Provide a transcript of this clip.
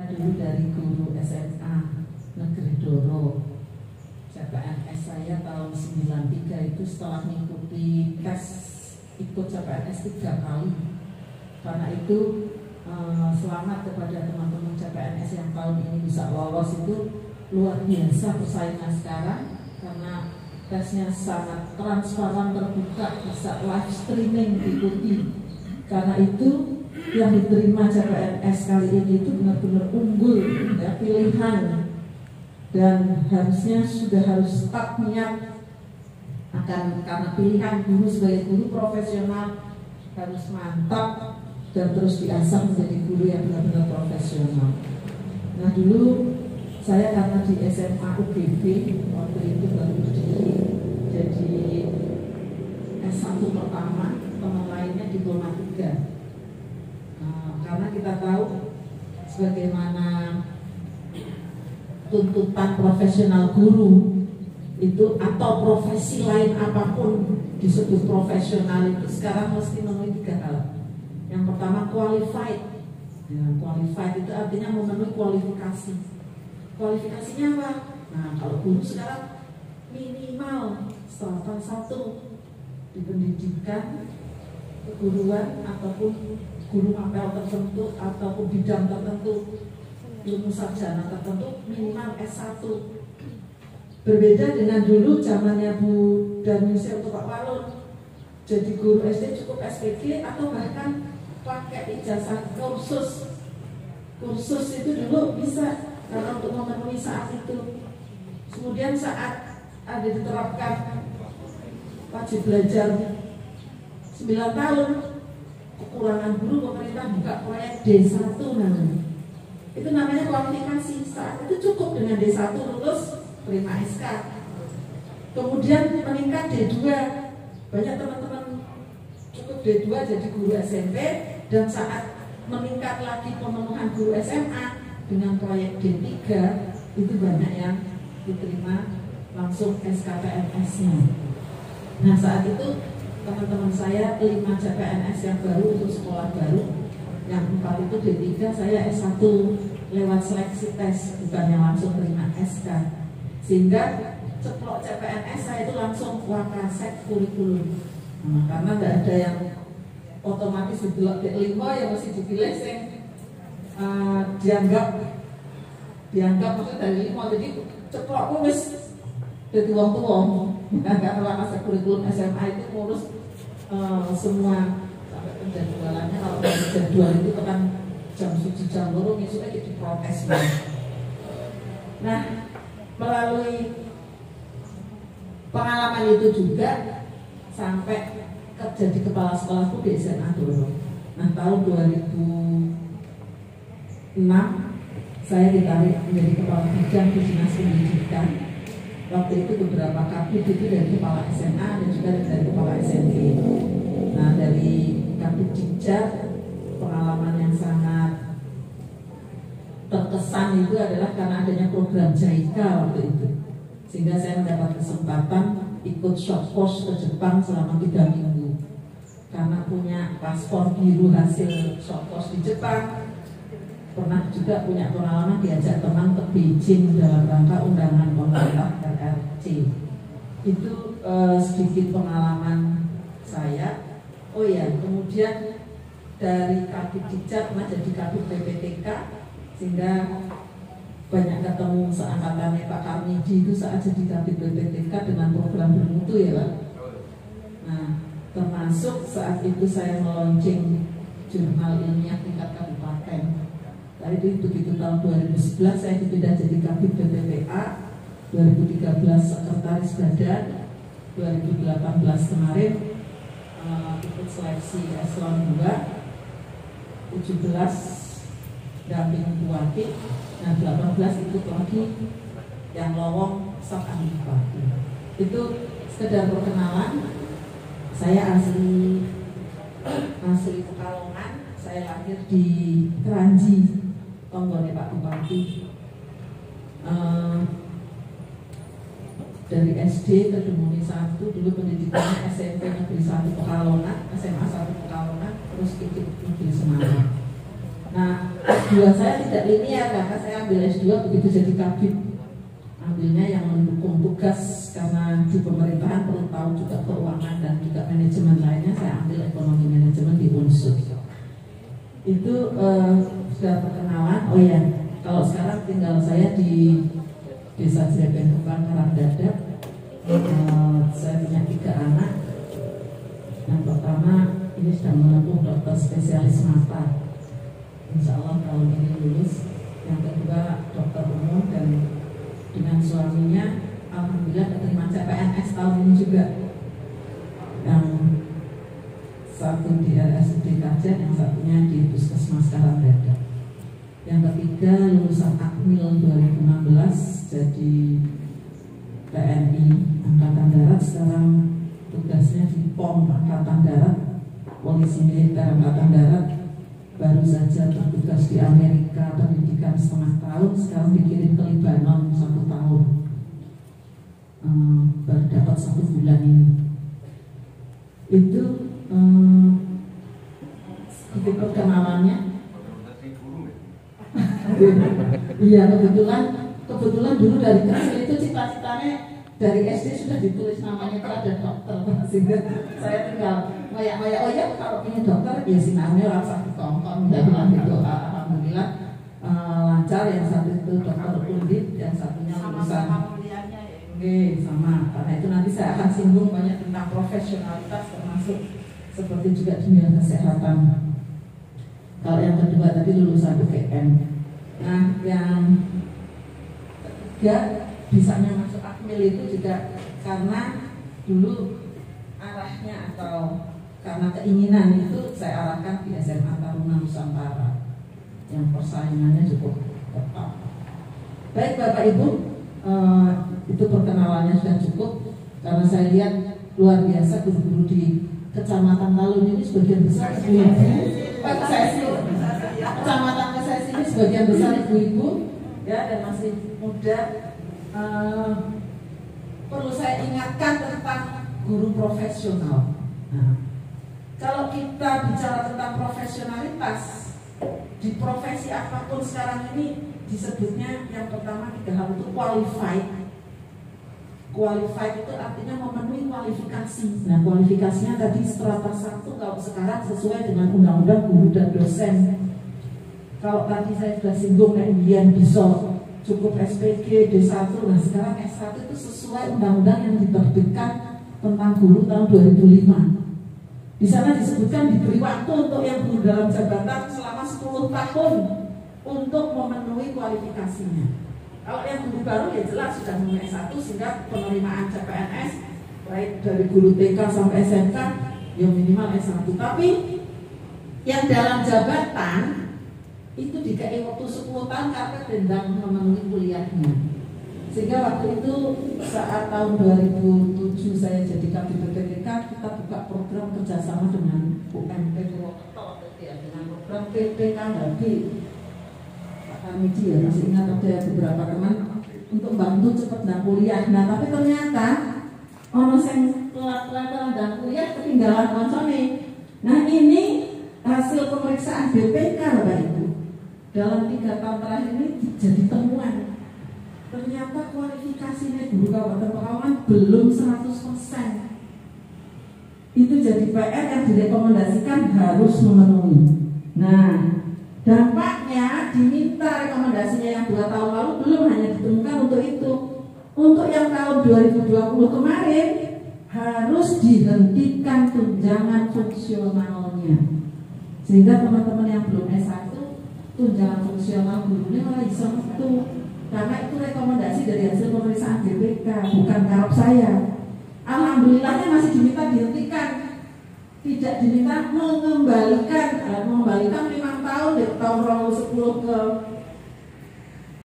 Dulu dari guru SMA Negeri Doro, CPNS saya tahun 93 itu setelah mengikuti tes ikut CPNS 3 kali. Karena itu selamat kepada teman-teman CPNS yang tahun ini bisa lolos, itu luar biasa persaingan sekarang karena tesnya sangat transparan, terbuka, bisa live streaming diikuti. Karena itu yang diterima CPNS kali ini itu benar-benar unggul, ya, pilihan, dan harusnya sudah harus start niat akan, karena pilihan guru sebagai guru profesional harus mantap dan terus diasah menjadi guru yang benar-benar profesional. Nah, dulu saya karena di SMA UGB waktu itu baru jadi S1 pertama, teman lainnya diploma 3. Karena kita tahu sebagaimana tuntutan profesional guru itu atau profesi lain apapun disebut profesional itu sekarang mesti memenuhi 3 hal. Yang pertama qualified. Ya, qualified itu artinya memenuhi kualifikasi. Kualifikasinya apa? Nah, kalau guru sekarang minimal strata 1 di pendidikan keguruan ataupun guru mapel tertentu ataupun bidang tertentu, ilmu sarjana tertentu, minimal S1. Berbeda dengan dulu zamannya Bu Darmisi atau Pak Walun, jadi guru SD cukup SPG atau bahkan pakai ijazah kursus. Kursus itu dulu bisa karena untuk memenuhi saat itu. Kemudian saat ada diterapkan wajib belajar 9 tahun, kekurangan guru, pemerintah buka proyek D1 namanya. Itu namanya kualifikasi. Saat itu cukup dengan D1 lulus terima SK. Kemudian meningkat D2. Banyak teman-teman cukup D2 jadi guru SMP, dan saat meningkat lagi pemenuhan guru SMA dengan proyek D3, itu banyak yang diterima langsung SKPNS-nya. Nah, saat itu teman-teman saya 5 CPNS yang baru untuk sekolah baru, yang 4 itu D3, saya S1 lewat seleksi tes, bukannya langsung terima SK. Sehingga ceplok CPNS saya itu langsung wakasek kurikulum. Nah, karena tidak ada yang otomatis didelok D5 yang mesti dipilih yang dianggap maksudnya dari 5, jadi ceplokku wis jadi wong tua. Karena wakasek kurikulum SMA itu ngurus semua sampai penjadwalannya. Kalau jadwal itu kan jam 7 jam loro besoknya jadi protes. Nah, melalui pengalaman itu juga sampai kerja di kepala sekolahku di SMA dulu. Nah, tahun 2006 saya ditarik menjadi kepala bidang di Dinas Pendidikan. Waktu itu beberapa kabit itu dari kepala SMA dan juga dari kepala SMP. Nah, dari kabit Dikjar, pengalaman yang sangat terkesan itu adalah karena adanya program JICA waktu itu, sehingga saya mendapat kesempatan ikut short course ke Jepang selama 3 minggu. Karena punya paspor biru hasil short course di Jepang, pernah juga punya pengalaman diajak teman ke Beijing dalam rangka undangan pemerintah RRC. Itu sedikit pengalaman saya. Oh ya, kemudian dari Kabid Dikjar pernah jadi Kabid PPTK, sehingga banyak ketemu seangkatannya Pak Karmidi itu saat jadi Kabid PPTK dengan program bermutu ya Pak. Nah, termasuk saat itu saya meluncing jurnal ilmiah tingkat kabupaten. Tadi itu begitu tahun 2011 saya dipindah jadi Kabid BPPA, 2013 sekretaris badan, 2018 kemarin ikut seleksi eselon 2, 17 damping bupati, nah 18 ikut lagi yang lowong staf ahli bupati. Itu sekedar perkenalan. Saya asli Pekalongan, saya lahir di Keranji, Tonggone Pak Bupati. Dari SD ke Demuni 1, dulu pendidikannya SMP Negeri 1 Pekalongan, SMA 1 Pekalongan, terus ikut Negeri Semarang. Nah, S2 saya tidak linear karena saya ambil S2 begitu jadi kabit. Ambilnya yang mendukung tugas karena di pemerintahan perlu tahu juga keuangan dan juga manajemen lainnya. Saya ambil ekonomi manajemen di Unsur. Itu sudah perkenalan. Oh ya, kalau sekarang tinggal saya di Desa Jreben Kembang Karangdadap. Saya punya 3 anak. Yang pertama ini sedang menempuh dokter spesialis mata. Insya Allah tahun ini lulus. Yang kedua dokter umum dan dengan suaminya alhamdulillah keterima CPNS tahun ini juga. Yang satu di RSUD Kajen, yang satunya di Puskesmas Karangdadap. Yang ketiga lulusan Akmil 2016 jadi TNI Angkatan Darat, sekarang tugasnya di POM Angkatan Darat, Polisi Militer Angkatan Darat. Baru saja bertugas di Amerika pendidikan 1,5 tahun, sekarang dikirim ke Lebanon 1 tahun. Baru dapat 1 bulan ini. Itu sedikit perkenalannya. Iya, kebetulan dulu dari kecil itu cita-citanya dari SD sudah ditulis namanya ada dokter, sehingga saya tinggal ngoyak-ngoyak, oh ya kalau punya dokter ya sinarnya rasa ditongkong gitu. Alhamdulillah lancar. Yang satu itu dokter Undip, yang satunya lulusan sama. Karena itu nanti saya akan singgung banyak tentang profesionalitas termasuk seperti juga dunia kesehatan. Kalau yang kedua tadi lulusan UGM. Nah, yang ketiga bisanya masuk Akmil itu juga karena dulu arahnya atau karena keinginan itu saya arahkan di SMA Taruna Nusantara yang persaingannya cukup ketat. Baik Bapak Ibu, itu perkenalannya sudah cukup karena saya lihat luar biasa guru-guru di Kecamatan Talun ini sebagian besar ibu-ibu. Kecamatan saya sini sebagian besar ibu-ibu ya dan masih muda. Perlu saya ingatkan tentang guru profesional. Nah, kalau kita bicara tentang profesionalitas di profesi apapun sekarang ini disebutnya yang pertama 3 hal itu qualified. Qualified itu artinya memenuhi kualifikasi. Nah, kualifikasinya tadi strata 1 kalau sekarang sesuai dengan undang-undang guru dan dosen. Kalau tadi saya sudah singgung kemudian bisa cukup SPG D1, nah sekarang S1 itu sesuai undang-undang yang diterbitkan tentang guru tahun 2005. Di sana disebutkan diberi waktu untuk yang guru dalam jabatan selama 10 tahun untuk memenuhi kualifikasinya. Kalau yang guru baru ya jelas sudah memenuhi S1 sehingga penerimaan CPNS baik dari guru TK sampai SMK ya minimal S1. Tapi yang dalam jabatan itu dikasih waktu 10 tahun karena dendam memenuhi kuliahnya. Sehingga waktu itu saat tahun 2007 saya jadi kabit BPK, kita buka program kerjasama dengan UMP Purwokerto ya, dengan program PPKHB. Pak Kamiji ya masih ingat ada beberapa teman untuk bantu cepat dan kuliah. Nah tapi ternyata ono sing telat-telat dan kuliah ketinggalan koncone. Nah ini hasil pemeriksaan BPK Bapak Ibu. Dalam 3 tahun terakhir ini jadi temuan. Ternyata kualifikasinya guru Kabupaten Pekalongan belum 100%. Itu jadi PR yang direkomendasikan harus memenuhi. Nah, dampaknya diminta rekomendasinya yang 2 tahun lalu belum hanya ditemukan untuk itu. Untuk yang tahun 2020 kemarin harus dihentikan tunjangan fungsionalnya. Sehingga teman-teman yang belum S1 tunjangan fungsional gurunya malah bisa metu karena itu rekomendasi dari hasil pemeriksaan BPK, bukan karop saya. Alhamdulillahnya masih diminta dihentikan, tidak diminta mengembalikan 5 tahun dari tahun 2010 ke